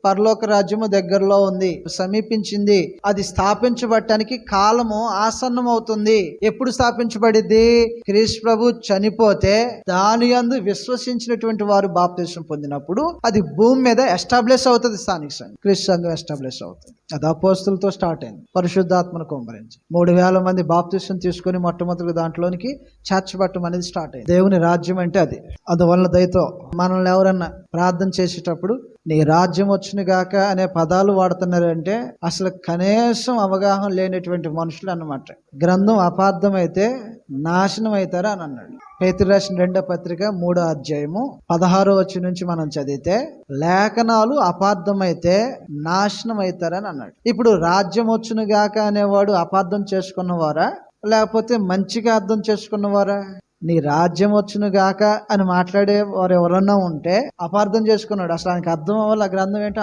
పరలోక రాజ్యము దగ్గరలో ఉంది, సమీపించింది, అది స్థాపించబడటానికి కాలము ఆసన్నం అవుతుంది. ఎప్పుడు స్థాపించబడిద్ది? క్రీస్తు ప్రభు చనిపోతే దాని యందు విశ్వసించినటువంటి వారు బాప్తిసం పొందినప్పుడు అది భూమి మీద ఎస్టాబ్లిష్ అవుతుంది. స్థానిక సంఘం, క్రీస్తు సంఘం ఎస్టాబ్లిష్ అవుతుంది. అది అపోస్తులతో స్టార్ట్ అయింది. పరిశుద్ధాత్మను కుమ్మరించి 3000 మంది బాప్తిసం తీసుకుని మొట్టమొదటి దాంట్లోనికి చేర్చబట్టం అనేది స్టార్ట్ అయింది. దేవుని రాజ్యం అంటే అది. అందువల్ల దయతో మనల్ని ఎవరన్నా ప్రార్థన చేసేటప్పుడు నీ రాజ్యం వచ్చును గాక అనే పదాలు వాడుతున్నారంటే అసలు కనీసం అవగాహన లేనటువంటి మనుషులు అన్నమాట. గ్రంథం అపార్థం అయితే నాశనం అవుతారా అని అన్నాడు. పేతురు రాసిన 2వ పత్రిక 3వ అధ్యాయము 16వ వచనం నుంచి మనం చదివితే లేఖనాలు అపార్థమైతే నాశనం అవుతారని అన్నాడు. ఇప్పుడు రాజ్యం వచ్చును గాక అనేవాడు అపార్థం చేసుకున్నవారా లేకపోతే మంచిగా అర్థం చేసుకున్నవారా? నీ రాజ్యం వచ్చును గాక అని మాట్లాడే వారు ఎవరన్నా ఉంటే అపార్థం చేసుకున్నాడు. అసలు ఆయనకి అర్థం అవ్వాలి ఆ గ్రంథం ఏంటో